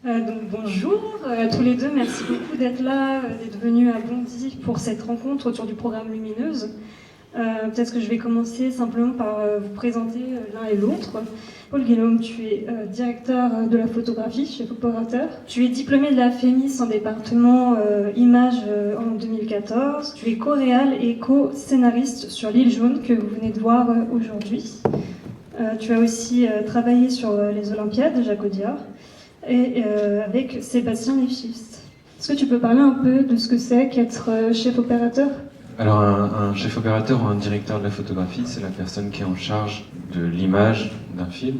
Donc bonjour à tous les deux, merci beaucoup d'être là, d'être venus à Bondy pour cette rencontre autour du programme Lumineuse. Peut-être que je vais commencer simplement par vous présenter l'un et l'autre. Paul Guillaume, tu es directeur de la photographie chez Opérateur. Tu es diplômé de la FEMIS en département images en 2014. Tu es co-réal et co-scénariste sur L'Île Jaune que vous venez de voir aujourd'hui. Tu as aussi travaillé sur les Olympiades de Jacques Audiard et avec Sébastien Lefschist. Est-ce que tu peux parler un peu de ce que c'est qu'être chef opérateur ? Alors un chef opérateur ou un directeur de la photographie, c'est la personne qui est en charge de l'image d'un film.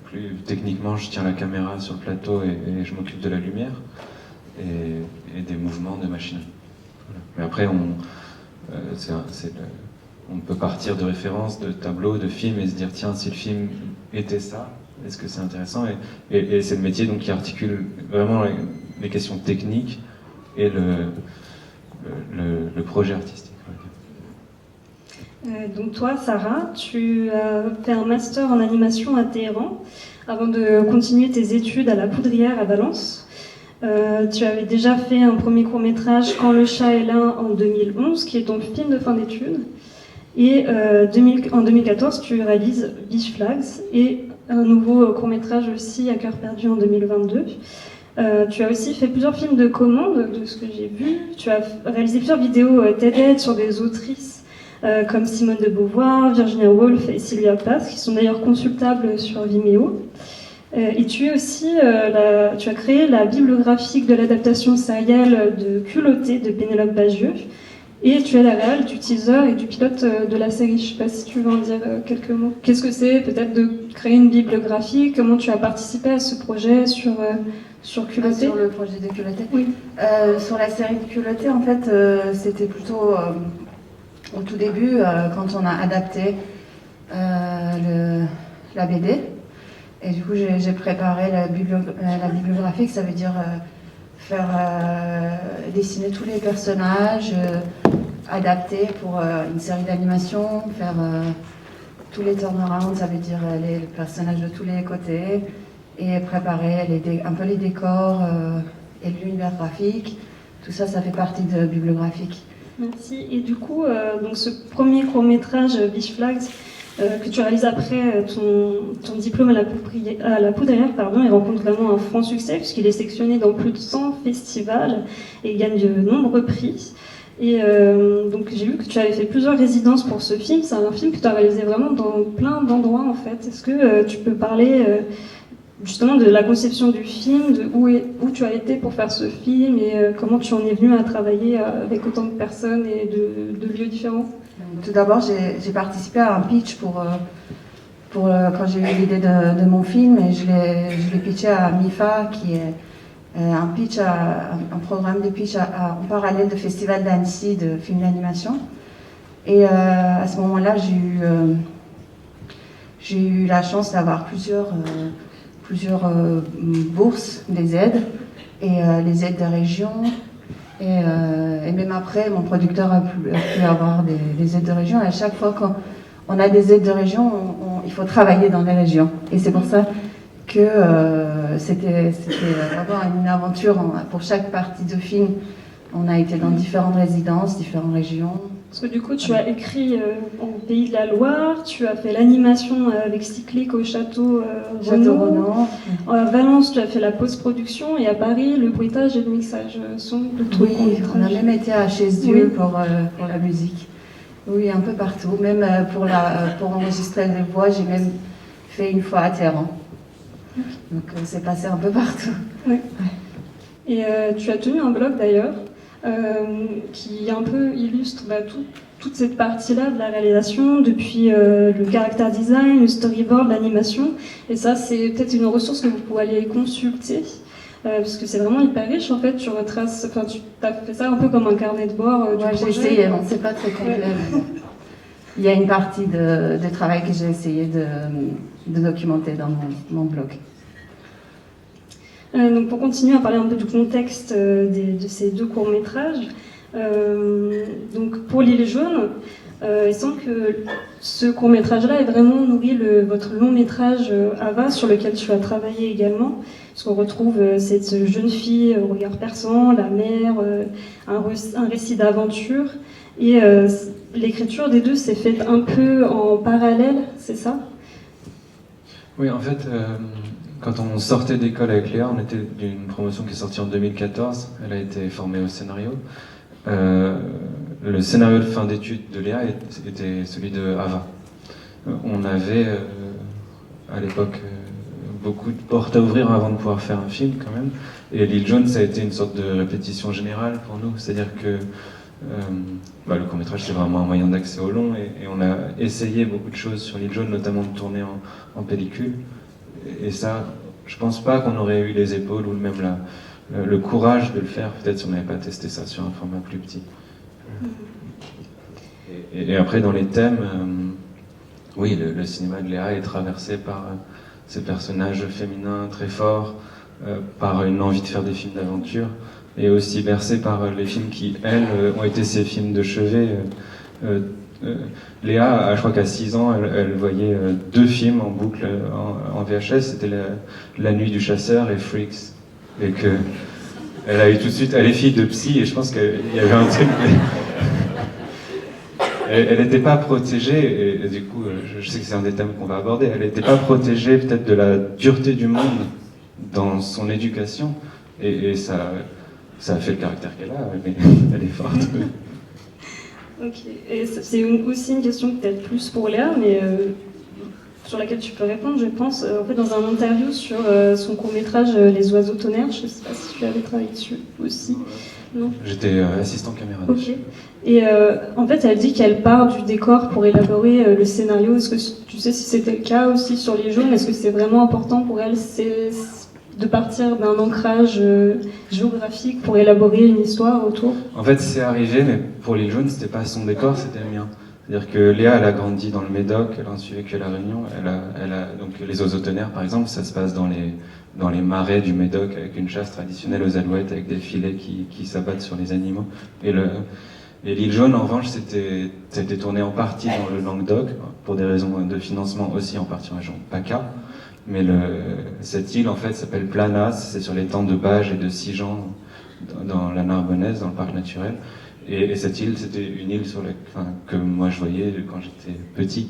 Plus techniquement, je tiens la caméra sur le plateau et je m'occupe de la lumière et des mouvements de machine. Voilà. Mais après, on peut partir de références, de tableaux, de films et se dire tiens, si le film était ça, est-ce que c'est intéressant, et c'est le métier donc, qui articule vraiment les questions techniques et le projet artistique. Donc toi, Sarah, tu as fait un master en animation à Téhéran avant de continuer tes études à la Poudrière à Valence. Tu avais déjà fait un premier court-métrage Quand le chat est là en 2011, qui est ton film de fin d'études. Et en 2014, tu réalises Beach Flags et un nouveau court-métrage aussi, À cœur perdu, en 2022. Tu as aussi fait plusieurs films de commande, de ce que j'ai vu. Tu as réalisé plusieurs vidéos TED sur des autrices comme Simone de Beauvoir, Virginia Woolf et Sylvia Plath, qui sont d'ailleurs consultables sur Vimeo. Et tu as créé la bible graphique de l'adaptation sérielle de Culotté de Pénélope Bagieux. Et tu es la réal du teaser et du pilote de la série. Je ne sais pas si tu veux en dire quelques mots. Qu'est-ce que c'est peut-être de créer une bible graphique ? Comment tu as participé à ce projet sur Culotté ? Sur le projet de Culotté ? Oui. Sur la série de Culotté, en fait, c'était plutôt au tout début, quand on a adapté la BD. Et du coup, j'ai préparé la bibliographique, ça veut dire faire dessiner tous les personnages, adapter pour une série d'animation, faire tous les turnarounds, ça veut dire les personnages de tous les côtés, et préparer un peu les décors et l'univers graphique. Tout ça, ça fait partie de bibliographique. Merci. Et du coup, donc ce premier court-métrage, Beach Flags, que tu réalises après ton diplôme à la Poudrière, il rencontre vraiment un franc succès puisqu'il est sélectionné dans plus de 100 festivals et gagne de nombreux prix. Et donc j'ai vu que tu avais fait plusieurs résidences pour ce film. C'est un film que tu as réalisé vraiment dans plein d'endroits en fait. Est-ce que tu peux parler justement de la conception du film, de où tu as été pour faire ce film et comment tu en es venu à travailler avec autant de personnes et de lieux différents ? Tout d'abord, j'ai participé à un pitch pour quand j'ai eu l'idée de mon film, et je l'ai pitché à MIFA, qui est un programme de pitch en parallèle de Festival d'Annecy de films d'animation. Et à ce moment-là, j'ai eu la chance d'avoir plusieurs bourses, des aides, et les aides des régions. Et même après, mon producteur a pu avoir des aides de région. Et à chaque fois qu'on a des aides de région, il faut travailler dans les régions. Et c'est pour ça que c'était vraiment une aventure. Pour chaque partie de film, on a été dans différentes résidences, différentes régions. Parce que du coup, tu as écrit en Pays de la Loire, tu as fait l'animation avec Cyclique au Château Renaud. À Valence, tu as fait la post-production, et à Paris, le bruitage et le mixage son de tout. Oui, on a même été à Chez Dieu pour la musique. Oui, un peu partout. Même pour enregistrer les voix, j'ai même fait une fois à Téhéran. Donc c'est passé un peu partout. Oui. Et tu as tenu un blog d'ailleurs, qui un peu illustre toute cette partie-là de la réalisation, depuis le character design, le storyboard, l'animation. Et ça, c'est peut-être une ressource que vous pouvez aller consulter, parce que c'est vraiment hyper riche. En fait, tu retraces, tu as fait ça un peu comme un carnet de bord du projet. J'ai essayé, c'est pas très complet. Ouais. Il y a une partie de travail que j'ai essayé de documenter dans mon blog. Donc pour continuer à parler un peu du contexte de ces deux courts-métrages, donc pour L'Île Jaune, il semble que ce court-métrage-là ait vraiment nourri votre long-métrage Ava, sur lequel tu as travaillé également, puisqu'on retrouve cette jeune fille au regard perçant, la mère, un récit d'aventure. Et l'écriture des deux s'est faite un peu en parallèle, c'est ça? Oui, en fait, quand on sortait d'école avec Léa, on était d'une promotion qui est sortie en 2014. Elle a été formée au scénario. Le scénario de fin d'études de Léa était celui de Ava. On avait à l'époque beaucoup de portes à ouvrir avant de pouvoir faire un film quand même. Et Lil Jon, ça a été une sorte de répétition générale pour nous. C'est-à-dire que le court-métrage, c'est vraiment un moyen d'accès au long. Et on a essayé beaucoup de choses sur Lil Jon, notamment de tourner en pellicule. Et ça, je pense pas qu'on aurait eu les épaules ou même le courage de le faire, peut-être si on n'avait pas testé ça sur un format plus petit. Et après, dans les thèmes, oui, le cinéma de Léa est traversé par ces personnages féminins très forts, par une envie de faire des films d'aventure, et aussi bercé par les films qui, elles, ont été ses films de chevet. Léa, je crois qu'à 6 ans, elle voyait 2 films en boucle en VHS, c'était La Nuit du Chasseur et Freaks. Et que elle a eu tout de suite, elle est fille de psy, et je pense qu'il y avait un truc... Elle n'était pas protégée, et du coup, je sais que c'est un des thèmes qu'on va aborder, elle n'était pas protégée peut-être de la dureté du monde dans son éducation, et ça a fait le caractère qu'elle a, mais elle est forte. Ok, et c'est aussi une question peut-être plus pour Léa, mais sur laquelle tu peux répondre, je pense. En fait, dans un interview sur son court-métrage Les Oiseaux Tonnerres, je ne sais pas si tu avais travaillé dessus aussi. Non. J'étais assistant caméra. Ok. Et en fait, elle dit qu'elle part du décor pour élaborer le scénario. Est-ce que tu sais si c'était le cas aussi sur Les Jaunes? Est-ce que c'est vraiment important pour elle de partir d'un ancrage géographique pour élaborer une histoire autour? En fait, c'est arrivé, mais pour Les Jaunes, c'était pas son décor, c'était le mien. C'est-à-dire que Léa, elle a grandi dans le Médoc, elle a ensuite vécu à La Réunion. Donc Les Oiseaux Tonnerres, par exemple, ça se passe dans les marais du Médoc, avec une chasse traditionnelle aux alouettes, avec des filets qui s'abattent sur les animaux. Et L'Île Jaune, en revanche, ça a été tourné en partie dans le Languedoc, pour des raisons de financement aussi, en partie en région PACA. Mais cette île, en fait, s'appelle Planas, c'est sur l'étang de Bages et de Sigean, dans la Narbonnaise, dans le parc naturel. Et cette île, c'était une île que moi je voyais quand j'étais petit.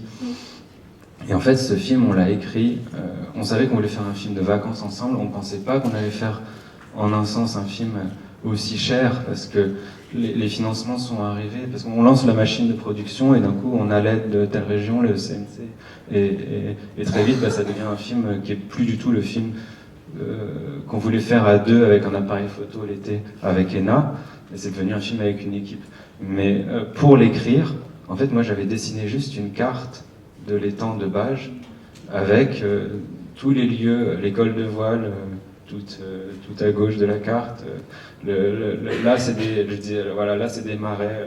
Et en fait, ce film, on l'a écrit, on savait qu'on voulait faire un film de vacances ensemble, on pensait pas qu'on allait faire, en un sens, un film aussi cher, parce que les financements sont arrivés, parce qu'on lance la machine de production, et d'un coup, on a l'aide de telle région, le CNC, et très vite, ça devient un film qui est plus du tout le film qu'on voulait faire à 2 avec un appareil photo l'été avec Ena, et c'est devenu un film avec une équipe. Mais pour l'écrire, en fait, moi j'avais dessiné juste une carte de l'étang de Bages avec tous les lieux, l'école de voile, tout à gauche de la carte. Là, c'est des marais.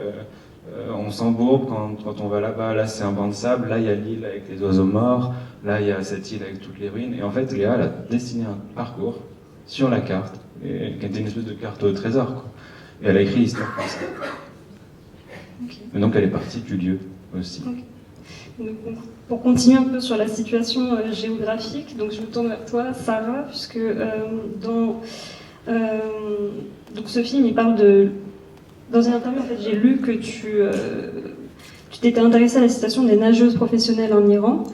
On s'embourbe quand on va là-bas. Là, c'est un banc de sable. Là, il y a l'île avec les oiseaux morts. Là, il y a cette île avec toutes les ruines. Et en fait, Léa, elle a dessiné un parcours sur la carte, qui était une espèce de carte au trésor, quoi. Et elle a écrit l'histoire comme ça. Okay. Et donc, elle est partie du lieu aussi. Okay. Donc, pour continuer un peu sur la situation géographique, donc je me tourne vers toi, Sarah, puisque donc ce film, il parle de... Dans une interview, en fait, j'ai lu que tu t'étais intéressée à la situation des nageuses professionnelles en Iran,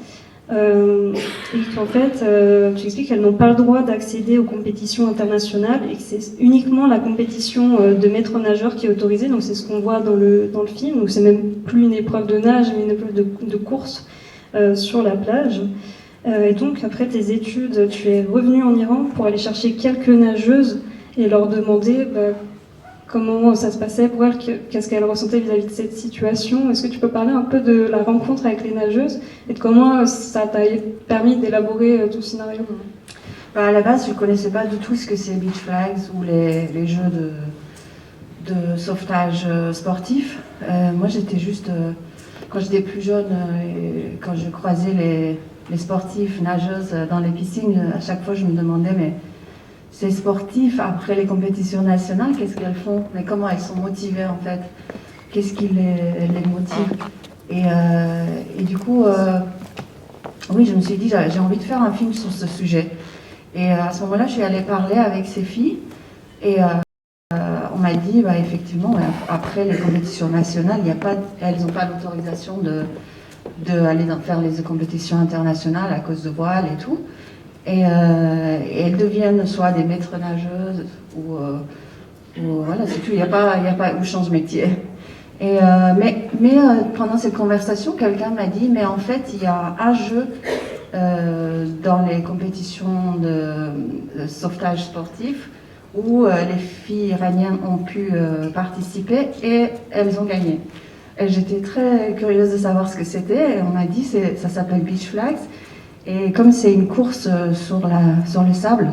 et qu'en fait, tu expliques qu'elles n'ont pas le droit d'accéder aux compétitions internationales, et que c'est uniquement la compétition de maître nageur qui est autorisée, donc c'est ce qu'on voit dans le film, donc c'est même plus une épreuve de nage, mais une épreuve de course sur la plage. Et donc, après tes études, tu es revenue en Iran pour aller chercher quelques nageuses et leur demander comment ça se passait pour elles, qu'est-ce qu'elles ressentaient vis-à-vis de cette situation. Est-ce que tu peux parler un peu de la rencontre avec les nageuses et de comment ça t'a permis d'élaborer ton scénario? À la base, je ne connaissais pas du tout ce que c'est Beach Flags ou les jeux de sauvetage sportif. Moi, j'étais juste... quand j'étais plus jeune et quand je croisais les sportifs nageuses dans les piscines, à chaque fois, je me demandais, mais ces sportifs, après les compétitions nationales, qu'est-ce qu'elles font? Mais comment elles sont motivées, en fait? Qu'est-ce qui les motive? Et du coup, oui, je me suis dit, j'ai envie de faire un film sur ce sujet. Et à ce moment-là, je suis allée parler avec ces filles et on m'a dit, bah, effectivement, après les compétitions nationales, elles n'ont pas l'autorisation d'aller faire les compétitions internationales à cause de voile et tout. Et elles deviennent soit des maîtres nageuses ou voilà, c'est tout, il n'y a pas où change métier. Et, mais pendant cette conversation, quelqu'un m'a dit, mais en fait, il y a un jeu dans les compétitions de sauvetage sportif où les filles iraniennes ont pu participer et elles ont gagné. Et j'étais très curieuse de savoir ce que c'était. Et on m'a dit, ça s'appelle Beach Flags. Et comme c'est une course sur le sable,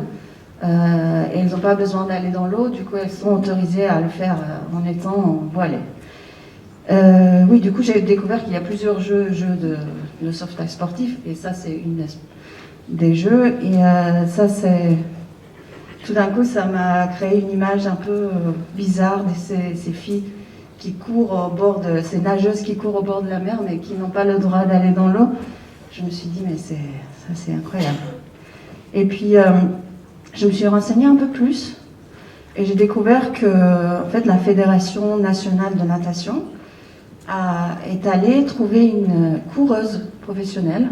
et elles n'ont pas besoin d'aller dans l'eau, du coup elles sont autorisées à le faire en étant voilées. Oui, du coup j'ai découvert qu'il y a plusieurs jeux de sauvetage sportif, et ça c'est une des jeux. Et ça c'est... Tout d'un coup ça m'a créé une image un peu bizarre de ces filles qui courent ces nageuses qui courent au bord de la mer mais qui n'ont pas le droit d'aller dans l'eau. Je me suis dit, mais c'est incroyable. Et puis, je me suis renseignée un peu plus et j'ai découvert que en fait, la Fédération nationale de natation est allée trouver une coureuse professionnelle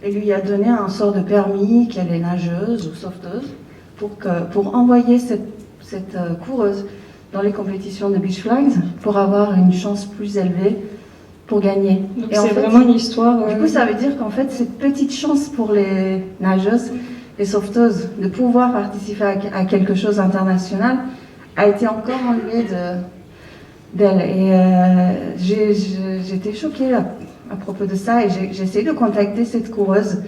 et lui a donné un sort de permis qu'elle est nageuse ou sauveteuse pour envoyer cette coureuse dans les compétitions de Beach Flags pour avoir une chance plus élevée pour gagner. Donc c'est vraiment une histoire... Du coup, ça veut dire qu'en fait, cette petite chance pour les nageuses, les sauveteuses, de pouvoir participer à quelque chose d'international a été encore enlevée d'elle. Et j'étais choquée à propos de ça et j'ai essayé de contacter cette coureuse,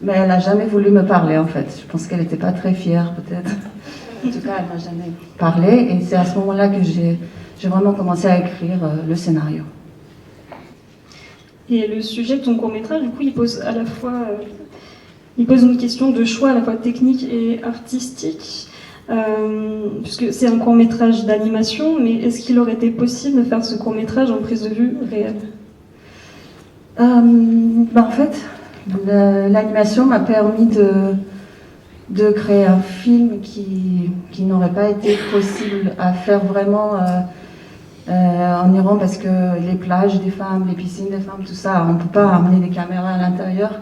mais elle n'a jamais voulu me parler en fait. Je pense qu'elle n'était pas très fière peut-être. En tout cas, elle m'a jamais parlé et c'est à ce moment-là que j'ai vraiment commencé à écrire le scénario. Et le sujet de ton court-métrage, du coup, il pose une question de choix à la fois technique et artistique, puisque c'est un court-métrage d'animation, mais est-ce qu'il aurait été possible de faire ce court-métrage en prise de vue réelle ? En fait, l'animation m'a permis de créer un film qui n'aurait pas été possible à faire vraiment en Iran parce que les plages des femmes, les piscines des femmes, tout ça, on ne peut pas amener des caméras à l'intérieur.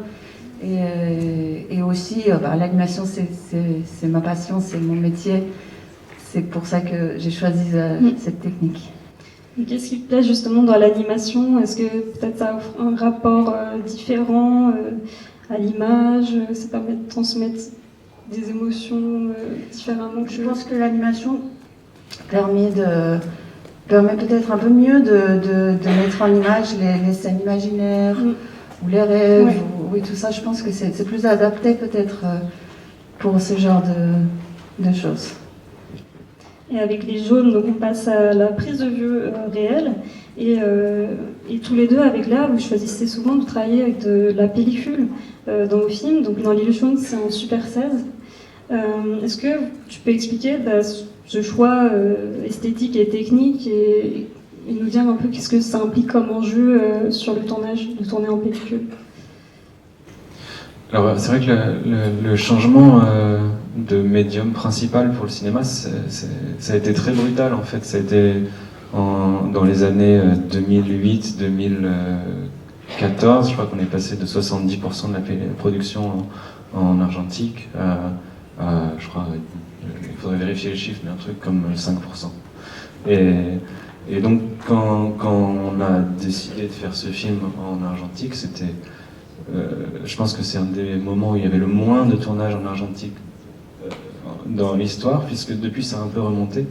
Et aussi, l'animation, c'est ma passion, c'est mon métier. C'est pour ça que j'ai choisi cette technique. Et qu'est-ce qui te plaît justement dans l'animation ? Est-ce que peut-être ça offre un rapport différent à l'image ? Ça permet de transmettre des émotions différemment ? Je pense que l'animation permet peut-être un peu mieux de mettre en image les scènes imaginaires ou les rêves, oui, tout ça. Je pense que c'est plus adapté peut-être pour ce genre de choses. Et avec les jaunes, donc on passe à la prise de vue réelle. Et tous les deux, avec Léa, vous choisissez souvent de travailler avec de la pellicule dans vos films. Donc dans l'illusion, c'est en Super 16. Est-ce que tu peux expliquer ce choix esthétique et technique et nous dire un peu qu'est-ce que ça implique comme enjeu sur le tournage, de tourner en pellicule ? Alors c'est vrai que le changement de médium principal pour le cinéma, ça a été très brutal en fait. Ça a été dans les années 2008-2014, je crois qu'on est passé de 70% de la production en argentique à, je crois, il faudrait vérifier les chiffres, mais un truc comme 5%. Et donc quand on a décidé de faire ce film en argentique, c'était... je pense que c'est un des moments où il y avait le moins de tournage en argentique dans l'histoire, puisque depuis ça a un peu remonté.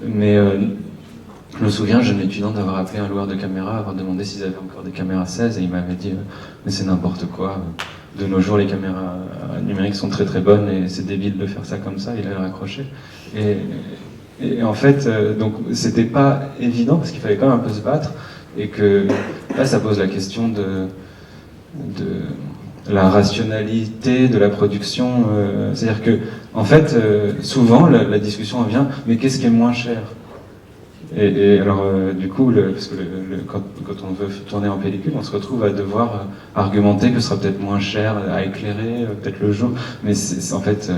Mais je me souviens, jeune étudiant, d'avoir appelé un loueur de caméra, avoir demandé s'ils avaient encore des caméras 16, et il m'avait dit mais c'est n'importe quoi, de nos jours les caméras numériques sont très très bonnes et c'est débile de faire ça comme ça. Il avait raccroché. Et en fait, donc c'était pas évident parce qu'il fallait quand même un peu se battre, et que là ça pose la question de la rationalité de la production, c'est-à-dire que en fait souvent la discussion revient, mais qu'est-ce qui est moins cher ? Et alors, du coup, parce que quand on veut tourner en pellicule, on se retrouve à devoir argumenter que ce sera peut-être moins cher à éclairer, peut-être le jour. Mais en fait,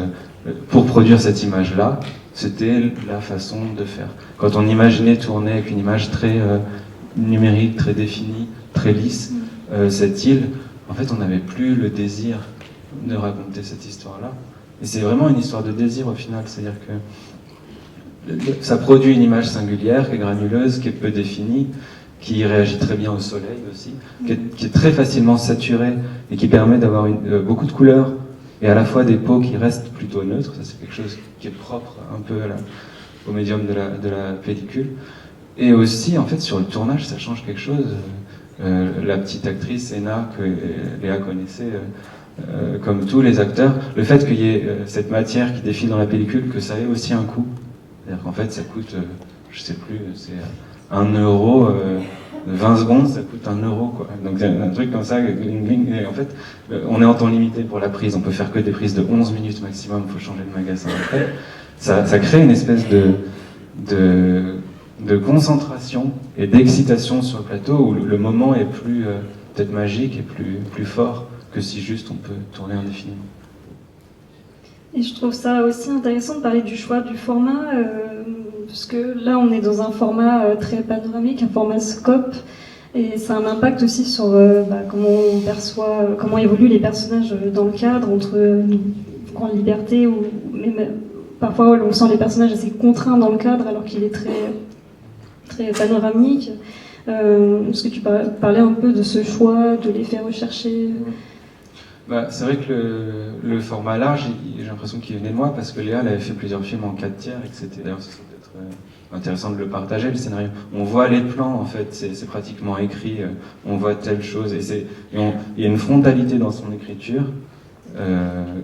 pour produire cette image-là, c'était la façon de faire. Quand on imaginait tourner avec une image très numérique, très définie, très lisse, cette île, en fait, on n'avait plus le désir de raconter cette histoire-là. Et c'est vraiment une histoire de désir au final, c'est-à-dire que ça produit une image singulière, qui est granuleuse, qui est peu définie, qui réagit très bien au soleil aussi, qui est très facilement saturée et qui permet d'avoir beaucoup de couleurs et à la fois des peaux qui restent plutôt neutres. Ça, c'est quelque chose qui est propre un peu au médium de la pellicule. Et aussi, en fait, sur le tournage, ça change quelque chose. La petite actrice Ena, que Léa connaissait, comme tous les acteurs, le fait qu'il y ait cette matière qui défile dans la pellicule, que ça ait aussi un coût. C'est-à-dire qu'en fait, ça coûte, je sais plus, c'est 1 euro, 20 secondes, ça coûte 1 euro, quoi. Donc c'est un truc comme ça, et en fait, on est en temps limité pour la prise, on peut faire que des prises de 11 minutes maximum, il faut changer de magasin après. Ça crée une espèce de concentration et d'excitation sur le plateau où le moment est plus peut-être magique et plus fort que si juste on peut tourner indéfiniment. Et je trouve ça aussi intéressant de parler du choix du format, parce que là on est dans un format très panoramique, un format scope, et ça a un impact aussi sur comment on perçoit, comment évoluent les personnages dans le cadre, entre une grande liberté ou même parfois on sent les personnages assez contraints dans le cadre alors qu'il est très panoramique. Est-ce que tu parlais un peu de ce choix, de l'effet recherché? C'est vrai que le format large, j'ai l'impression qu'il venait de moi, parce que Léa, elle avait fait plusieurs films en 4 tiers, et que c'était, d'ailleurs, ce serait peut-être intéressant de le partager, le scénario. On voit les plans, en fait, c'est pratiquement écrit, on voit telle chose, et il y a une frontalité dans son écriture,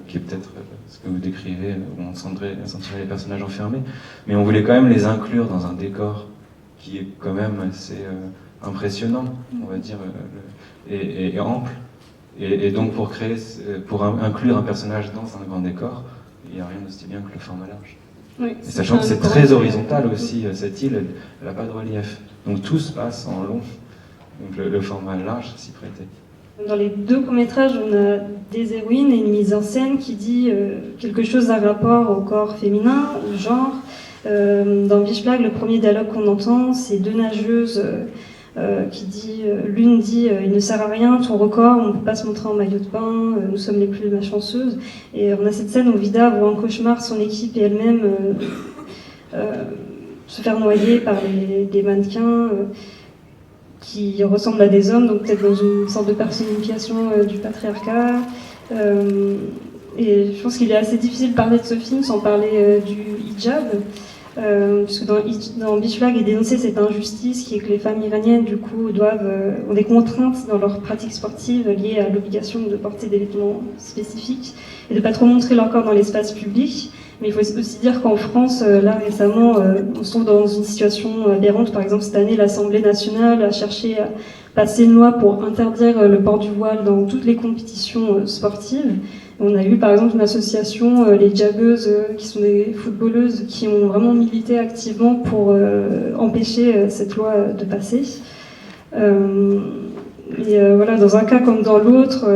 qui est peut-être ce que vous décrivez, où on sentirait les personnages enfermés, mais on voulait quand même les inclure dans un décor qui est quand même assez impressionnant, on va dire, et ample. Et donc pour inclure un personnage dans un grand décor, il n'y a rien d'aussi bien que le format large. Oui, et sachant que c'est très horizontal aussi, cette île, elle n'a pas de relief. Donc tout se passe en long. Donc le format large s'y prêtait. Dans les 2 courts-métrages, on a des héroïnes et une mise en scène qui dit quelque chose d'un rapport au corps féminin, au genre. Dans Beach Flag, le premier dialogue qu'on entend, c'est 2 nageuses l'une dit il ne sert à rien ton record, on ne peut pas se montrer en maillot de bain, nous sommes les plus malchanceuses. Et on a cette scène où Vida voit en cauchemar son équipe et elle-même se faire noyer par des mannequins qui ressemblent à des hommes, donc peut-être dans une sorte de personnification du patriarcat. Et je pense qu'il est assez difficile de parler de ce film sans parler du hijab. Puisque dans Beach Flag est dénoncée cette injustice qui est que les femmes iraniennes du coup ont des contraintes dans leurs pratiques sportives liées à l'obligation de porter des vêtements spécifiques et de pas trop montrer leur corps dans l'espace public. Mais il faut aussi dire qu'en France, là récemment, on se trouve dans une situation aberrante. Par exemple, cette année, l'Assemblée nationale a cherché à passer une loi pour interdire le port du voile dans toutes les compétitions sportives. On a eu par exemple une association, les Jabeuses, qui sont des footballeuses, qui ont vraiment milité activement pour empêcher cette loi de passer. Voilà, dans un cas comme dans l'autre,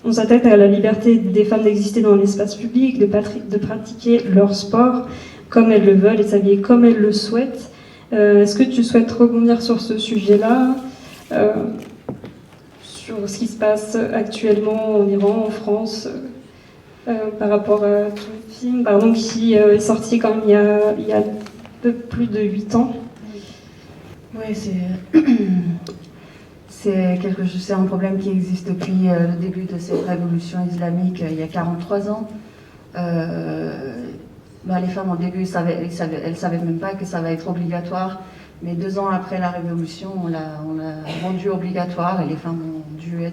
on s'attaque à la liberté des femmes d'exister dans l'espace public, de pratiquer leur sport comme elles le veulent et s'habiller comme elles le souhaitent. Est-ce que tu souhaites rebondir sur ce sujet-là, sur ce qui se passe actuellement en Iran, en France, par rapport à ton film, par exemple, qui est sorti quand même il y a un peu plus de 8 ans? Oui, c'est un problème qui existe depuis le début de cette révolution islamique, il y a 43 ans. Les femmes, au début, elles ne savaient même pas que ça va être obligatoire. Mais 2 ans après la Révolution, on l'a rendu obligatoire et les femmes ont dû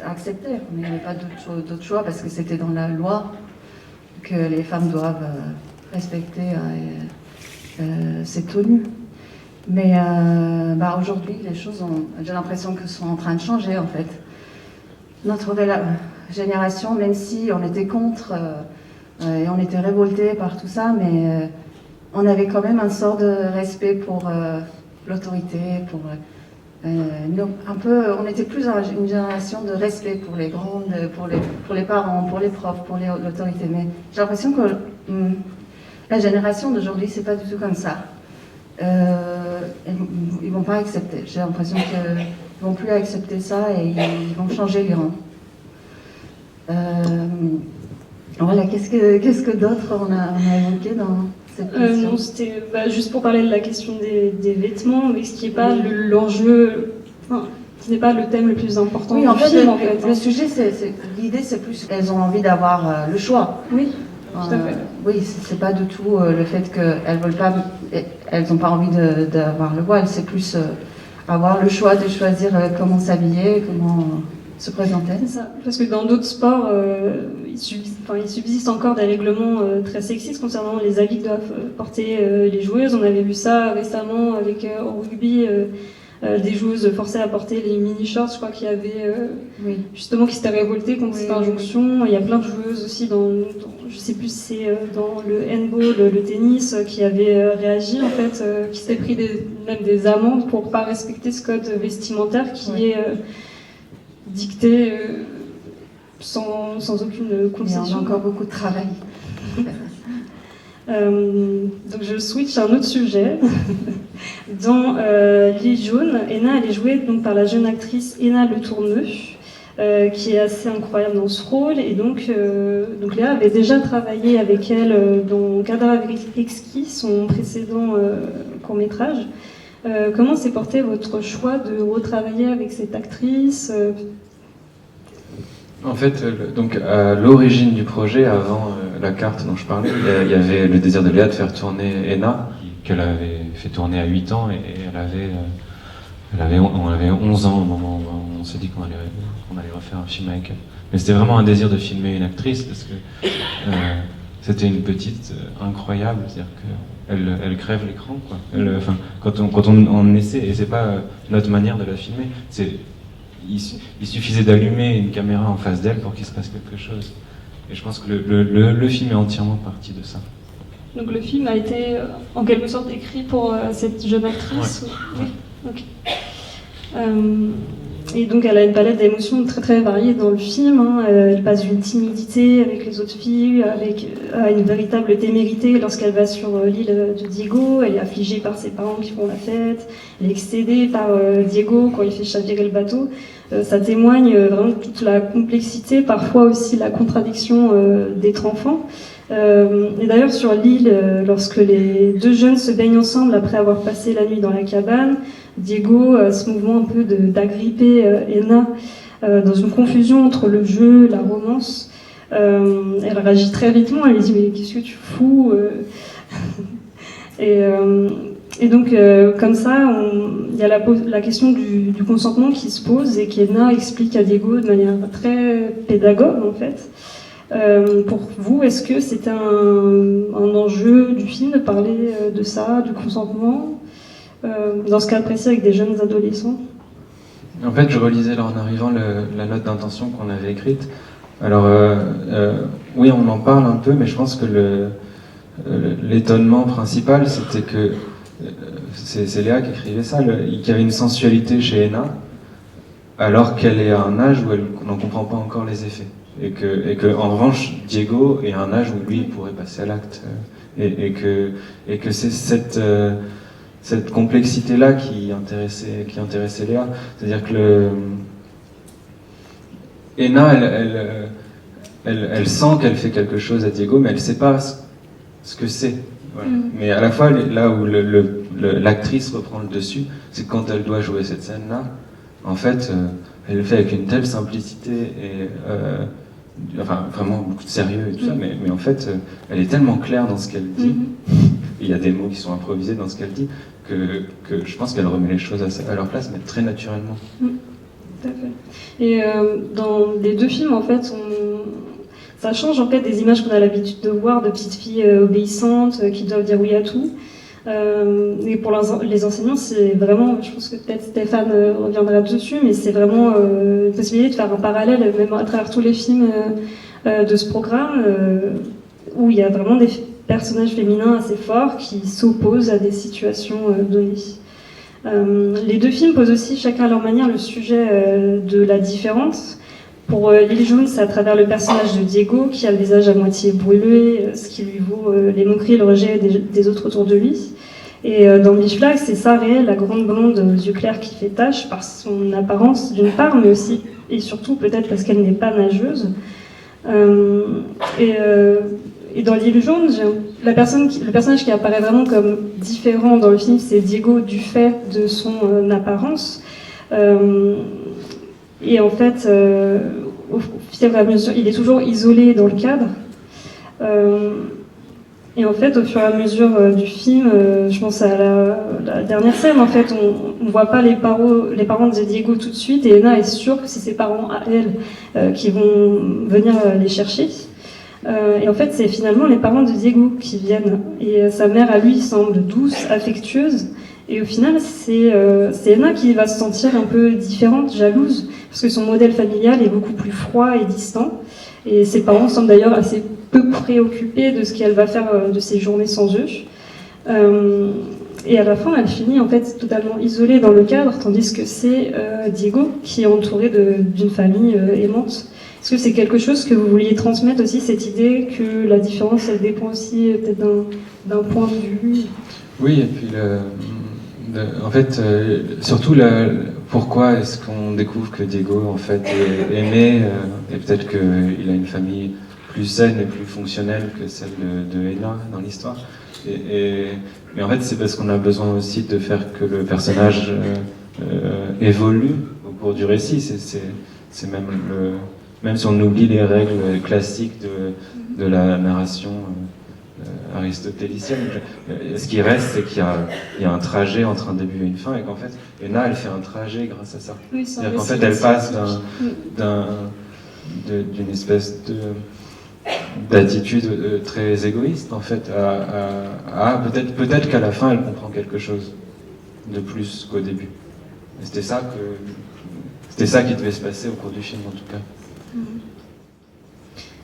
accepter. Il n'y avait pas d'autre choix parce que c'était dans la loi que les femmes doivent respecter ces tenues. Mais aujourd'hui, les choses, j'ai l'impression que sont en train de changer en fait. Notre génération, même si on était contre et on était révoltés par tout ça, mais on avait quand même un sort de respect pour l'autorité, pour un peu, on était plus dans une génération de respect pour les grandes, pour les parents, pour les profs, pour l'autorité. Mais j'ai l'impression que la génération d'aujourd'hui, c'est pas du tout comme ça. Ils vont pas accepter. J'ai l'impression qu'ils vont plus accepter ça et ils vont changer les rangs. Voilà, qu'est-ce que d'autre on a évoqué dans cette question? Non, c'était juste pour parler de la question des vêtements, mais ce qui n'est pas l'enjeu, ce n'est pas le thème le plus important oui, du film. Le sujet, l'idée, c'est plus qu'elles ont envie d'avoir le choix. Oui, tout à fait. Oui, c'est pas du tout le fait qu'elles veulent pas, elles n'ont pas envie d'avoir le voile, c'est plus avoir le choix de choisir comment s'habiller, comment se présenter. C'est ça, parce que dans d'autres sports, il subsiste encore des règlements très sexistes concernant les habits que doivent porter les joueuses. On avait vu ça récemment avec au rugby, des joueuses forcées à porter les mini-shorts. Je crois qu'il y avait justement qui s'étaient révoltées contre cette injonction. Il y a plein de joueuses aussi je sais plus si c'est dans le handball, le tennis, qui avaient réagi en fait, qui s'étaient pris même des amendes pour pas respecter ce code vestimentaire qui est dicté sans aucune concession. Il y a encore beaucoup de travail. Donc je switch à un autre sujet. Dans L'île jaune, Enna elle est jouée donc, par la jeune actrice Enna Le Tourneux, qui est assez incroyable dans ce rôle. Et donc Léa avait déjà travaillé avec elle dans Cadavre exquis, son précédent court-métrage. Comment s'est porté votre choix de retravailler avec cette actrice En fait, donc à l'origine du projet, avant la carte dont je parlais, il y avait le désir de Léa de faire tourner Enna, qu'elle avait fait tourner à 8 ans, et on avait 11 ans au moment où on s'est dit qu'on allait refaire un film avec elle. Mais c'était vraiment un désir de filmer une actrice, parce que c'était une petite incroyable, c'est-à-dire qu'elle crève l'écran, quoi. Quand on essaie, et c'est pas notre manière de la filmer, il suffisait d'allumer une caméra en face d'elle pour qu'il se passe quelque chose. Et je pense que le film est entièrement parti de ça. Donc le film a été en quelque sorte écrit pour cette jeune actrice. Ouais. Oui. Ok. Et donc elle a une palette d'émotions très très variée dans le film. Elle passe d'une timidité avec les autres filles à une véritable témérité lorsqu'elle va sur l'île de Diego. Elle est affligée par ses parents qui font la fête. Elle est excédée par Diego quand il fait chavirer le bateau. Ça témoigne vraiment de toute la complexité, parfois aussi la contradiction d'être enfant. Et d'ailleurs sur l'île, lorsque les deux jeunes se baignent ensemble après avoir passé la nuit dans la cabane, Diego a ce mouvement un peu d'agripper Enna dans une confusion entre le jeu, la romance. Elle réagit très vitement, elle lui dit « mais qu'est-ce que tu fous ?» Et donc, comme ça, il y a la question du consentement qui se pose et qu'Enna explique à Diego de manière très pédagogue, en fait. Pour vous, est-ce que c'était un enjeu du film de parler de ça, du consentement, dans ce cas précis avec des jeunes adolescents? En fait, je relisais là en arrivant la note d'intention qu'on avait écrite. Alors, oui, on en parle un peu, mais je pense que l'étonnement principal, c'était que c'est Léa qui écrivait ça, qu'il y avait une sensualité chez Enna, alors qu'elle est à un âge où elle n'en comprend pas encore les effets. Et que en revanche, Diego est à un âge où lui il pourrait passer à l'acte. Et que c'est cette complexité-là qui intéressait Léa. C'est-à-dire que Enna, elle sent qu'elle fait quelque chose à Diego, mais elle ne sait pas ce que c'est. Voilà. Mais à la fois, là où l'actrice reprend le dessus, c'est quand elle doit jouer cette scène-là, en fait, elle le fait avec une telle simplicité et vraiment beaucoup de sérieux et tout ça, mais en fait, elle est tellement claire dans ce qu'elle dit, il y a des mots qui sont improvisés dans ce qu'elle dit, que je pense qu'elle remet les choses à leur place, mais très naturellement. Tout à fait. Et dans les deux films, en fait, ça change en fait des images qu'on a l'habitude de voir de petites filles obéissantes qui doivent dire oui à tout. Et pour les enseignants, c'est vraiment, je pense que peut-être Stéphane reviendra dessus, mais c'est vraiment une possibilité de faire un parallèle, même à travers tous les films de ce programme, où il y a vraiment personnage féminin assez fort qui s'oppose à des situations données. Les deux films posent aussi chacun à leur manière le sujet de la différence. Pour L'île jaune, c'est à travers le personnage de Diego qui a le visage à moitié brûlé, ce qui lui vaut les moqueries et le rejet des autres autour de lui. Et dans Beach Flag, c'est Sarah, la grande blonde aux yeux clairs qui fait tache par son apparence d'une part, mais aussi et surtout peut-être parce qu'elle n'est pas nageuse. Et dans L'île jaune, le personnage qui apparaît vraiment comme différent dans le film, c'est Diego du fait de son apparence. Et en fait, au fur et à mesure, il est toujours isolé dans le cadre. Et en fait, au fur et à mesure du film, je pense à la dernière scène, en fait, on ne voit pas les parents de Diego tout de suite, et Ena est sûre que c'est ses parents à elle qui vont venir les chercher. Et en fait, c'est finalement les parents de Diego qui viennent. Et sa mère, à lui, semble douce, affectueuse. Et au final, c'est Ena qui va se sentir un peu différente, jalouse, parce que son modèle familial est beaucoup plus froid et distant. Et ses parents semblent d'ailleurs assez peu préoccupés de ce qu'elle va faire de ses journées sans eux. Et à la fin, elle finit en fait totalement isolée dans le cadre, tandis que c'est Diego qui est entouré d'une famille aimante. Est-ce que c'est quelque chose que vous vouliez transmettre aussi, cette idée que la différence, elle dépend aussi peut-être d'un point de vue? Oui, et puis en fait, surtout pourquoi est-ce qu'on découvre que Diego en fait est aimé et peut-être qu'il a une famille plus saine et plus fonctionnelle que celle de Ena dans l'histoire. Mais en fait, c'est parce qu'on a besoin aussi de faire que le personnage évolue au cours du récit. C'est même si on oublie les règles classiques de la narration aristotélicienne, ce qui reste, c'est qu'il y a un trajet entre un début et une fin, et qu'en fait, Ena, elle fait un trajet grâce à ça. Oui, c'est-à-dire qu'en fait, elle passe d'une espèce d'attitude très égoïste, en fait, à peut-être qu'à la fin, elle comprend quelque chose de plus qu'au début. Et c'était ça qui devait se passer au cours du film, en tout cas.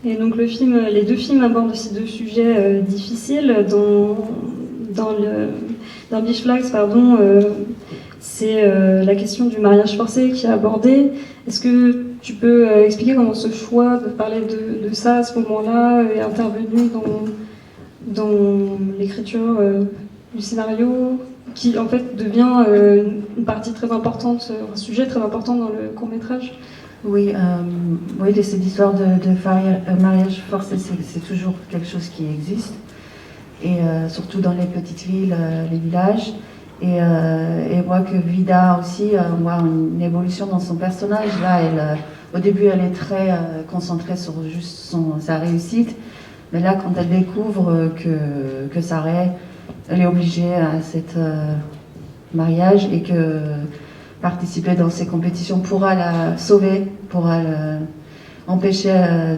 Et donc les deux films abordent aussi deux sujets difficiles. Dans Beach Flags, c'est la question du mariage forcé qui est abordée. Est-ce que tu peux expliquer comment ce choix de parler de ça à ce moment-là est intervenu dans l'écriture du scénario, qui en fait devient une partie très importante, un sujet très important dans le court-métrage? Oui, cette histoire de mariage forcé, c'est toujours quelque chose qui existe, et surtout dans les petites villes, les villages. Et on voit que Vida aussi, on voit une évolution dans son personnage. Là, au début, elle est très concentrée sur juste sa réussite, mais là, quand elle découvre que Sarah, elle est obligée à cet mariage, et que participer dans ces compétitions pourra la sauver, pourra l'empêcher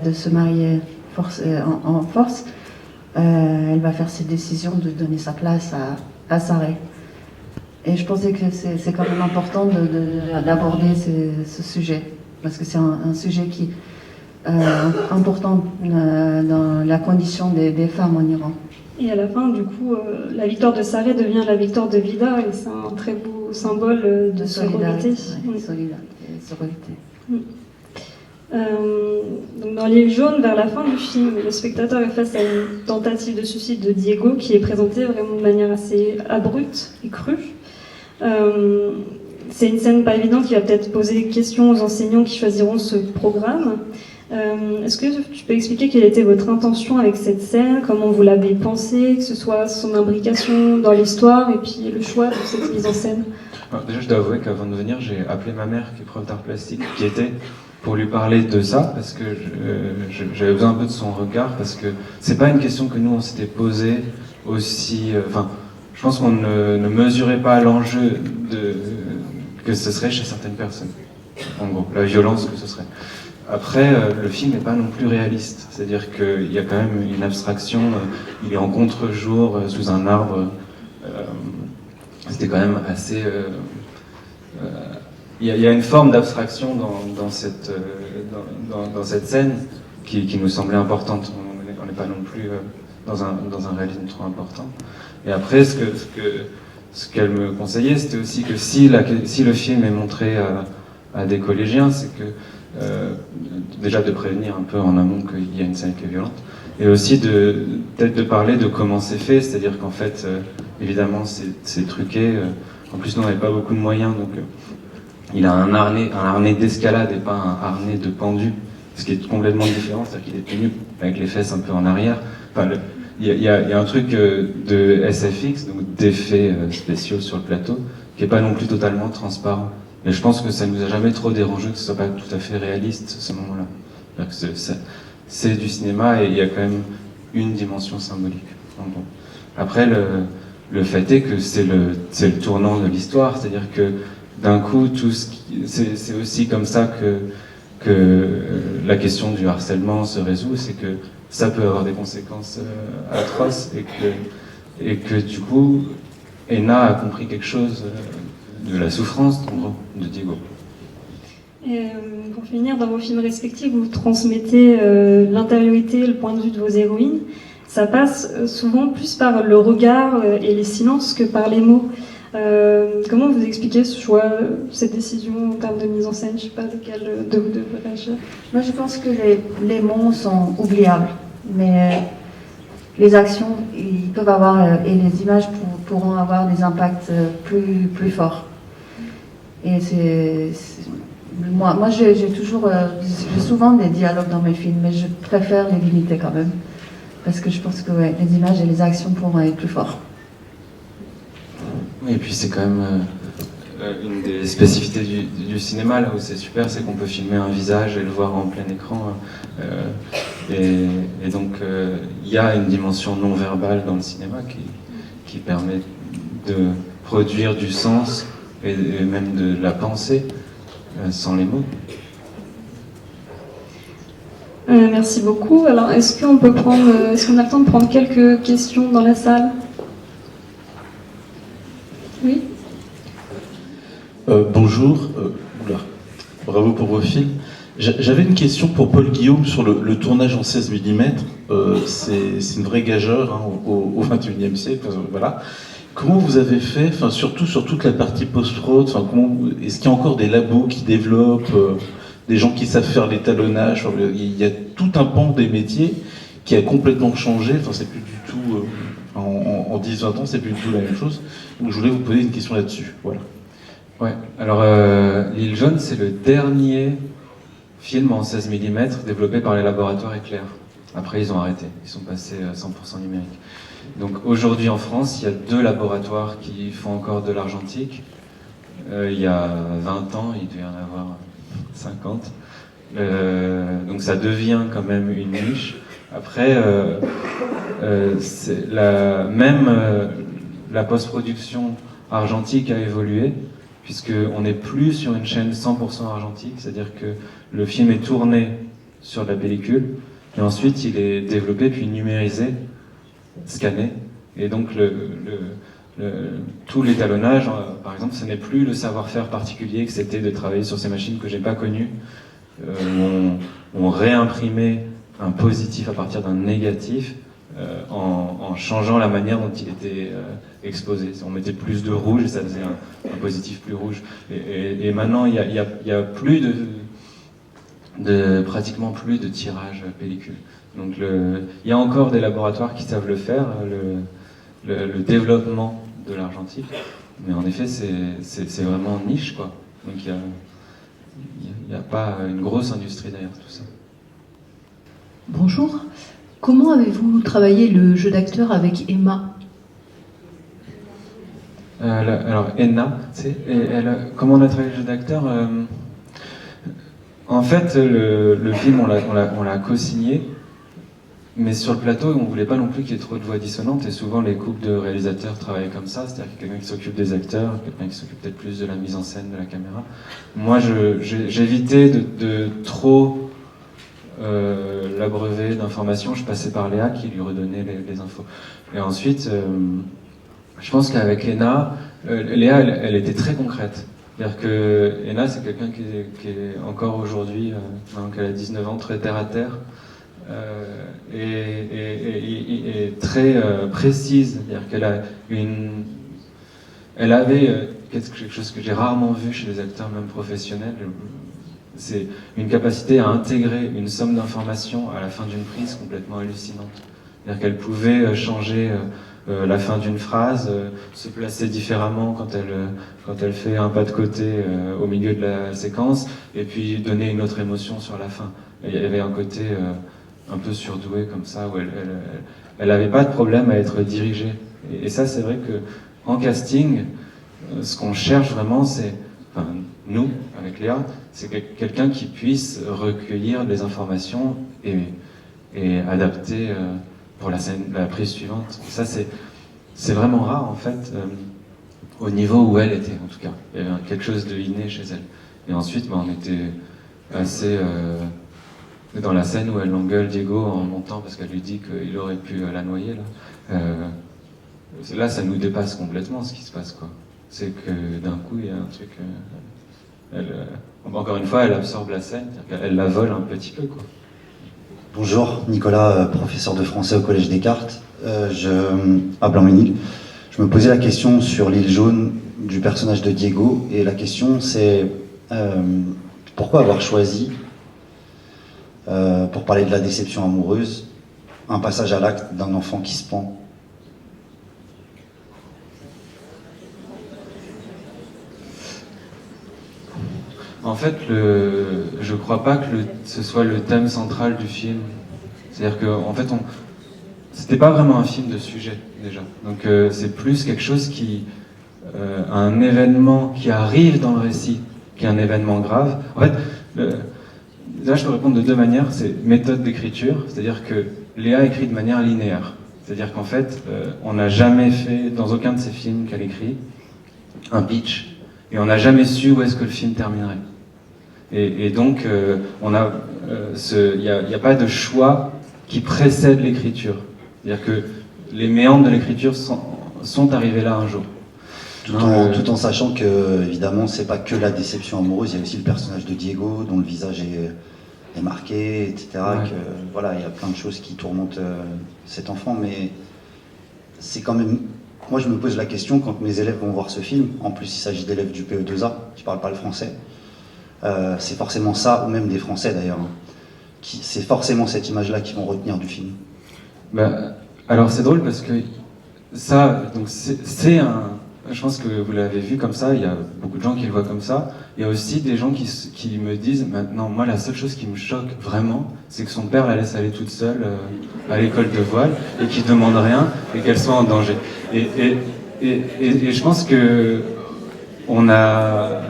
de se marier en force, elle va faire cette décision de donner sa place à Sarah. Et je pensais que c'est quand même important d'aborder ce sujet, parce que c'est un sujet qui est important dans la condition des femmes en Iran. Et à la fin, du coup, la victoire de Sarah devient la victoire de Vida, et c'est un très beau symbole de solidarité. Oui, solidarité. Donc dans L'île jaune, vers la fin du film, le spectateur est face à une tentative de suicide de Diego qui est présentée vraiment de manière assez abrupte et crue. C'est une scène pas évidente qui va peut-être poser des questions aux enseignants qui choisiront ce programme. Est-ce que tu peux expliquer quelle était votre intention avec cette scène, comment vous l'avez pensée, que ce soit son imbrication dans l'histoire et puis le choix de cette mise en scène? Alors, déjà, je dois avouer qu'avant de venir, j'ai appelé ma mère qui est prof d'art plastique, qui était pour lui parler de ça, parce que j'avais besoin un peu de son regard, parce que c'est pas une question que nous on s'était posée aussi. Je pense qu'on ne mesurait pas l'enjeu que ce serait chez certaines personnes. En gros, la violence que ce serait. Après, le film n'est pas non plus réaliste, c'est-à-dire qu'il y a quand même une abstraction, il est en contre-jour sous un arbre, c'était quand même assez... Il y a une forme d'abstraction dans cette scène qui nous semblait importante, on n'est pas non plus dans un réalisme trop important. Et après, ce qu'elle me conseillait, c'était aussi que si le film est montré à des collégiens, c'est que déjà de prévenir un peu en amont qu'il y a une scène qui est violente, et aussi peut-être de parler de comment c'est fait, c'est-à-dire qu'en fait, évidemment, c'est truqué. En plus, nous, on n'avait pas beaucoup de moyens, donc il a un harnais d'escalade et pas un harnais de pendu, ce qui est complètement différent, c'est-à-dire qu'il est tenu avec les fesses un peu en arrière. Enfin, il y a un truc de SFX, donc d'effets spéciaux sur le plateau, qui n'est pas non plus totalement transparent. Mais je pense que ça nous a jamais trop dérangé que ce soit pas tout à fait réaliste, ce moment-là. C'est du cinéma et il y a quand même une dimension symbolique. Bon. Après, le fait est que c'est le tournant de l'histoire, c'est-à-dire que d'un coup, c'est aussi comme ça que la question du harcèlement se résout, c'est que ça peut avoir des conséquences atroces et que du coup, Ena a compris quelque chose de la souffrance, en gros, de Diego. Et pour finir, dans vos films respectifs, vous transmettez l'intériorité, le point de vue de vos héroïnes. Ça passe souvent plus par le regard et les silences que par les mots. Comment vous expliquez ce choix, cette décision en termes de mise en scène? Je ne sais pas lequel de vous deux veut réagir. Moi, je pense que les mots sont oubliables, mais les actions, ils peuvent avoir, et les images pourront avoir des impacts plus forts. Et moi j'ai souvent des dialogues dans mes films, mais je préfère les limiter quand même, parce que je pense que les images et les actions pourront être plus forts. Oui, et puis c'est quand même une des spécificités du cinéma, là où c'est super, c'est qu'on peut filmer un visage et le voir en plein écran. Et donc il y a une dimension non verbale dans le cinéma qui permet de produire du sens et même de la pensée sans les mots. Merci beaucoup. Alors, est-ce qu'on a le temps de prendre quelques questions dans la salle? Oui. Bonjour. Bravo pour vos films. J'avais une question pour Paul Guillaume sur le tournage en 16 mm. C'est une vraie gageure hein, au XXIe siècle. Voilà. Comment vous avez fait, surtout sur toute la partie post-prod, est-ce qu'il y a encore des labos qui développent, des gens qui savent faire l'étalonnage? Il y a tout un pan des métiers qui a complètement changé. C'est plus du tout, en 10-20 ans, c'est plus du tout la même chose. Donc je voulais vous poser une question là-dessus. Voilà. Ouais. Alors, L'île jaune, c'est le dernier film en 16 mm développé par les laboratoires Éclair. Après, ils ont arrêté. Ils sont passés 100% numérique. Donc aujourd'hui en France, il y a 2 laboratoires qui font encore de l'argentique. Il y a 20 ans, il devait y en avoir 50. Donc ça devient quand même une niche. Après, la post-production argentique a évolué, puisqu'on n'est plus sur une chaîne 100% argentique, c'est-à-dire que le film est tourné sur de la pellicule, et ensuite il est développé puis numérisé, scanné, et donc tout l'étalonnage, par exemple, ce n'est plus le savoir-faire particulier que c'était de travailler sur ces machines que j'ai pas connues, où on réimprimait un positif à partir d'un négatif en changeant la manière dont il était exposé. On mettait plus de rouge et ça faisait un positif plus rouge. Et maintenant, il y a plus pratiquement plus de tirage pellicule. Donc il y a encore des laboratoires qui savent le faire, le développement de l'argentique, mais en effet c'est vraiment niche, quoi. Donc il n'y a pas une grosse industrie derrière tout ça. Bonjour. Comment avez-vous travaillé le jeu d'acteur avec Emma? Alors Ena, comment on a travaillé le jeu d'acteur En fait, le film on l'a co-signé. Mais sur le plateau, on ne voulait pas non plus qu'il y ait trop de voix dissonantes, et souvent les couples de réalisateurs travaillent comme ça, c'est-à-dire qu'il y a quelqu'un qui s'occupe des acteurs, quelqu'un qui s'occupe peut-être plus de la mise en scène de la caméra. Moi, j'évitais de trop l'abreuver d'informations, je passais par Léa qui lui redonnait les infos. Et ensuite, je pense qu'avec Ena, Léa, elle était très concrète. C'est-à-dire que Ena, c'est quelqu'un qui est encore aujourd'hui, donc elle a 19 ans, très terre à terre. est très précise, c'est-à-dire elle avait quelque chose que j'ai rarement vu chez les acteurs même professionnels, c'est une capacité à intégrer une somme d'informations à la fin d'une prise complètement hallucinante. C'est-à-dire qu'elle pouvait changer la fin d'une phrase, se placer différemment quand elle fait un pas de côté au milieu de la séquence, et puis donner une autre émotion sur la fin. Et il y avait un côté un peu surdoué comme ça, où elle n'avait pas de problème à être dirigée. Et ça, c'est vrai que en casting, ce qu'on cherche vraiment, c'est, enfin, nous, avec Léa, c'est quelqu'un qui puisse recueillir des informations et adapter pour la prise suivante. Ça, c'est vraiment rare, en fait, au niveau où elle était, en tout cas. Il y avait quelque chose de inné chez elle. Et ensuite, on était assez... dans la scène où elle engueule Diego en montant parce qu'elle lui dit qu'il aurait pu la noyer, là, ça nous dépasse complètement, ce qui se passe, quoi. C'est que d'un coup, il y a un truc... encore une fois, elle absorbe la scène, elle la vole un petit peu, quoi. Bonjour, Nicolas, professeur de français au Collège Descartes, à Blanc-Ménil. Je me posais la question sur l'île jaune du personnage de Diego, et la question c'est pourquoi avoir choisi, pour parler de la déception amoureuse, un passage à l'acte d'un enfant qui se pend. En fait, je crois pas que ce soit le thème central du film. C'est-à-dire que, en fait, c'était pas vraiment un film de sujet déjà. Donc, c'est plus quelque chose un événement qui arrive dans le récit, qui est un événement grave. En fait, là, je peux répondre de deux manières. C'est méthode d'écriture, c'est-à-dire que Léa écrit de manière linéaire. C'est-à-dire qu'en fait, on n'a jamais fait, dans aucun de ses films qu'elle écrit, un pitch, et on n'a jamais su où est-ce que le film terminerait. Et donc, il n'y a pas de choix qui précède l'écriture. C'est-à-dire que les méandres de l'écriture sont arrivés là un jour. Tout en sachant que, évidemment, c'est pas que la déception amoureuse, il y a aussi le personnage de Diego, dont le visage est marqué, etc. Ouais. Voilà, il y a plein de choses qui tourmentent cet enfant, mais c'est quand même... Moi, je me pose la question, quand mes élèves vont voir ce film, en plus il s'agit d'élèves du PE2A, qui ne parlent pas le français, c'est forcément ça, ou même des Français d'ailleurs, c'est forcément cette image-là qu'ils vont retenir du film. Alors c'est drôle parce que ça, donc c'est un... Je pense que vous l'avez vu comme ça, il y a beaucoup de gens qui le voient comme ça. Il y a aussi des gens qui me disent maintenant, moi la seule chose qui me choque vraiment, c'est que son père la laisse aller toute seule à l'école de voile et qu'il ne demande rien et qu'elle soit en danger. Et je pense que on a,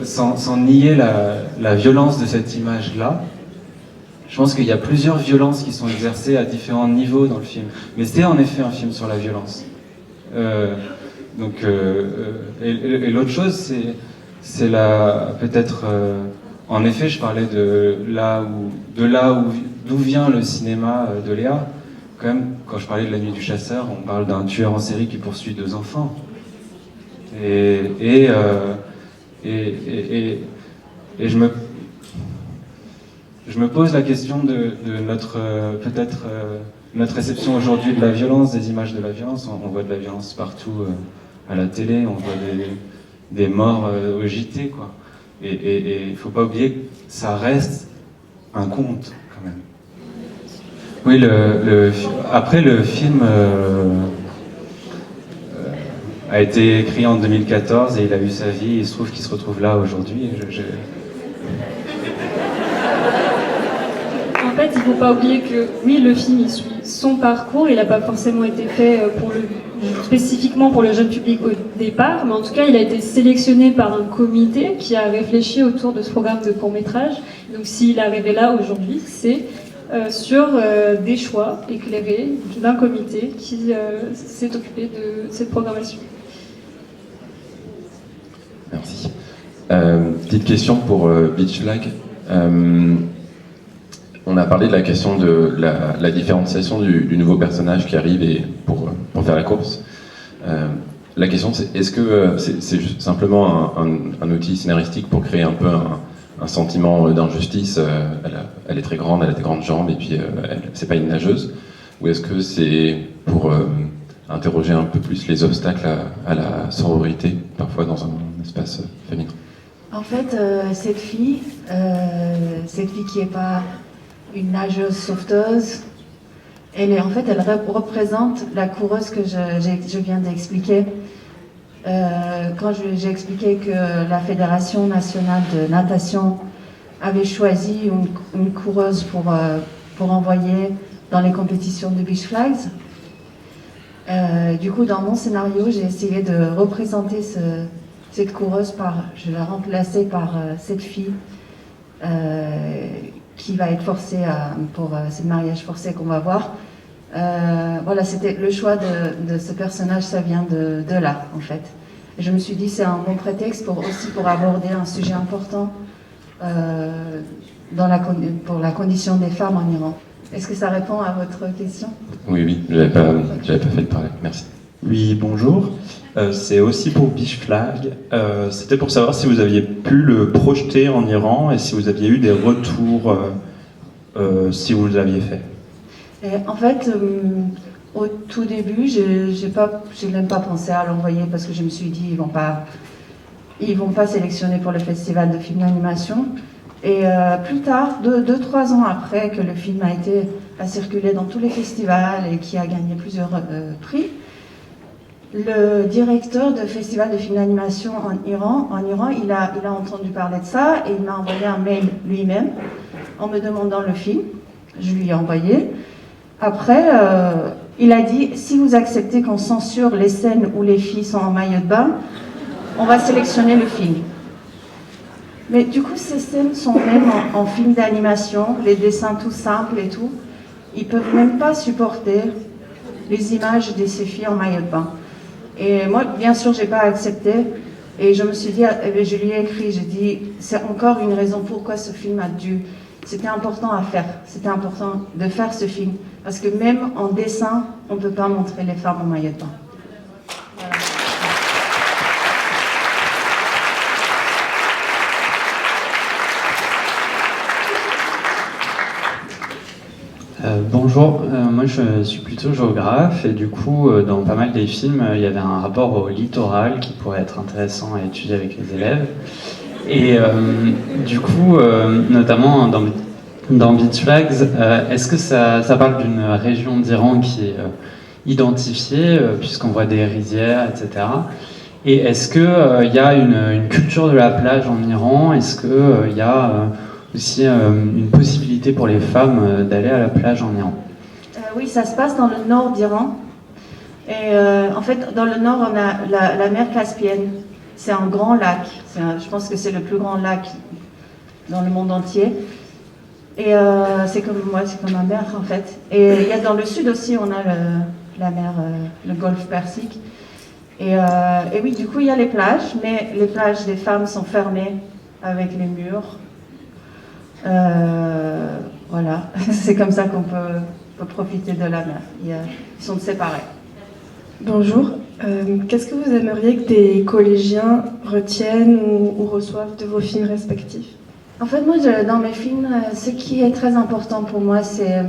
sans nier la violence de cette image-là, je pense qu'il y a plusieurs violences qui sont exercées à différents niveaux dans le film. Mais c'est en effet un film sur la violence. Et l'autre chose, c'est peut-être, en effet, je parlais d'où vient le cinéma de Léa. Quand même, quand je parlais de La Nuit du Chasseur, on parle d'un tueur en série qui poursuit 2 enfants. Et je me pose la question de notre notre réception aujourd'hui de la violence, des images de la violence. On voit de la violence partout à la télé, on voit des morts au JT, quoi. Et il faut pas oublier que ça reste un conte, quand même. Oui, après le film a été écrit en 2014 et il a eu sa vie. Il se trouve qu'il se retrouve là aujourd'hui. En fait, il ne faut pas oublier que, oui, le film, il suit son parcours. Il n'a pas forcément été fait spécifiquement pour le jeune public au départ, mais en tout cas, il a été sélectionné par un comité qui a réfléchi autour de ce programme de court-métrage. Donc, s'il est arrivé là aujourd'hui, c'est sur des choix éclairés d'un comité qui s'est occupé de cette programmation. Merci. Petite question pour Beach Flag. On a parlé de la question de la différenciation du nouveau personnage qui arrive pour faire la course. La question c'est, est-ce que c'est juste simplement un outil scénaristique pour créer un peu un sentiment d'injustice. Elle est très grande, elle a des grandes jambes, et puis c'est pas une nageuse. Ou est-ce que c'est pour interroger un peu plus les obstacles à la sororité, parfois dans un espace féminin? En fait, cette fille qui n'est pas une nageuse sauveteuse, elle représente la coureuse que je viens d'expliquer. Quand j'ai expliqué que la Fédération nationale de natation avait choisi une coureuse pour envoyer dans les compétitions de Beach Flags, du coup, dans mon scénario, j'ai essayé de représenter cette coureuse je l'ai remplacée par cette fille qui va être forcée pour ce mariage forcé qu'on va voir. Voilà, c'était le choix de ce personnage, ça vient de là, en fait. Et je me suis dit, c'est un bon prétexte pour aborder un sujet important pour la condition des femmes en Iran. Est-ce que ça répond à votre question? Oui, j'avais pas fait le parallèle, merci. Oui, bonjour. C'est aussi pour Beach Flag. C'était pour savoir si vous aviez pu le projeter en Iran et si vous aviez eu des retours, si vous l'aviez fait. Et en fait, au tout début, je n'ai même pas pensé à l'envoyer parce que je me suis dit, ils vont pas sélectionner pour le festival de film d'animation. Et plus tard, 2-3 ans après que le film a circulé dans tous les festivals et qui a gagné plusieurs prix, le directeur de festival de film d'animation en Iran, il a entendu parler de ça et il m'a envoyé un mail lui-même en me demandant le film. Je lui ai envoyé. Après, il a dit, si vous acceptez qu'on censure les scènes où les filles sont en maillot de bain, on va sélectionner le film. Mais du coup, ces scènes sont même en film d'animation, les dessins tout simples et tout. Ils peuvent même pas supporter les images de ces filles en maillot de bain. Et moi, bien sûr, j'ai pas accepté. Et je me suis dit, je lui ai écrit, j'ai dit, c'est encore une raison pourquoi ce film c'était important à faire. C'était important de faire ce film. Parce que même en dessin, on ne peut pas montrer les femmes en maillot de bain. Voilà. Bonjour, moi je suis plutôt géographe et du coup dans pas mal des films il y avait un rapport au littoral qui pourrait être intéressant à étudier avec les élèves et du coup notamment dans Beach Flags, est-ce que ça parle d'une région d'Iran qui est identifiée puisqu'on voit des rizières, etc. Et est-ce qu'il y a une culture de la plage en Iran? Est-ce qu'il y a aussi une possibilité pour les femmes d'aller à la plage en Iran? Oui, ça se passe dans le nord d'Iran. Et en fait, dans le nord, on a la mer Caspienne. C'est un grand lac. Je pense que c'est le plus grand lac dans le monde entier. Et c'est comme ma mer, en fait. Et il y a dans le sud aussi, on a la mer, le golfe Persique. Et oui, du coup, il y a les plages, mais les plages des femmes sont fermées avec les murs. Voilà, c'est comme ça qu'on peut profiter de la mer. Ils sont séparés. Bonjour. Qu'est-ce que vous aimeriez que des collégiens retiennent ou reçoivent de vos films respectifs? En fait, moi, dans mes films, ce qui est très important pour moi, c'est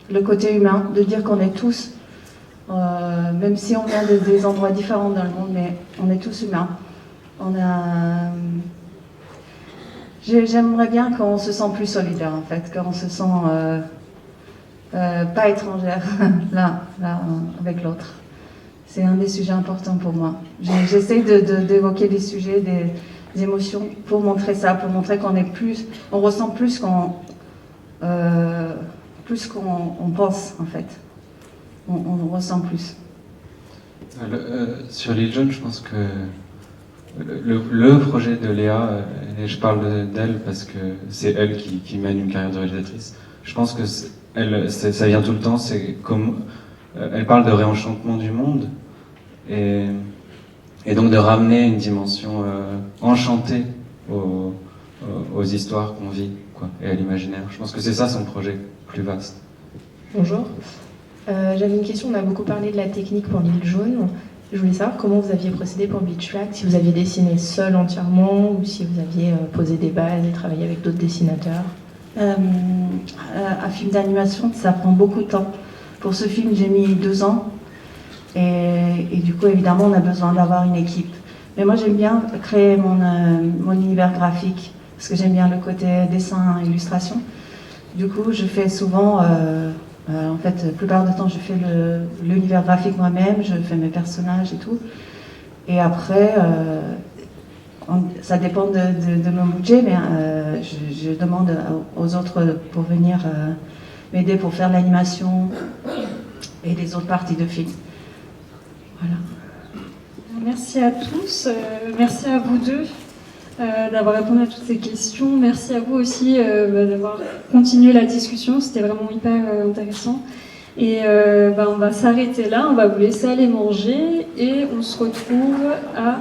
le côté humain, de dire qu'on est tous, même si on vient des endroits différents dans le monde, mais on est tous humains. J'aimerais bien qu'on se sent plus solidaire, en fait, qu'on se sent pas étrangère l'un avec l'autre. C'est un des sujets importants pour moi. J'essaie d'évoquer des sujets, des émotions pour montrer ça, pour montrer on ressent plus qu'on pense, en fait. On ressent plus. Sur l'île jaune, je pense que le projet de Léa, et je parle d'elle parce que c'est elle qui mène une carrière de réalisatrice, je pense que ça vient tout le temps, c'est comme elle parle de réenchantement du monde et donc de ramener une dimension enchantée aux histoires qu'on vit, quoi, et à l'imaginaire. Je pense que c'est ça son projet plus vaste. Bonjour. J'avais une question, on a beaucoup parlé de la technique pour l'île jaune. Je voulais savoir comment vous aviez procédé pour Beach Flag, si vous aviez dessiné seul entièrement ou si vous aviez posé des bases et travaillé avec d'autres dessinateurs. Un film d'animation, ça prend beaucoup de temps. Pour ce film, j'ai mis 2 ans. Et du coup, évidemment, on a besoin d'avoir une équipe. Mais moi, j'aime bien créer mon univers graphique, parce que j'aime bien le côté dessin, illustration. Du coup, je fais souvent, en fait, la plupart du temps, je fais l'univers graphique moi-même, je fais mes personnages et tout. Et après, ça dépend de mon budget, mais je demande aux autres pour venir m'aider pour faire l'animation et les autres parties de film. Voilà. Merci à tous, merci à vous deux d'avoir répondu à toutes ces questions. Merci à vous aussi d'avoir continué la discussion, c'était vraiment hyper intéressant. Et on va s'arrêter là, on va vous laisser aller manger et on se retrouve à...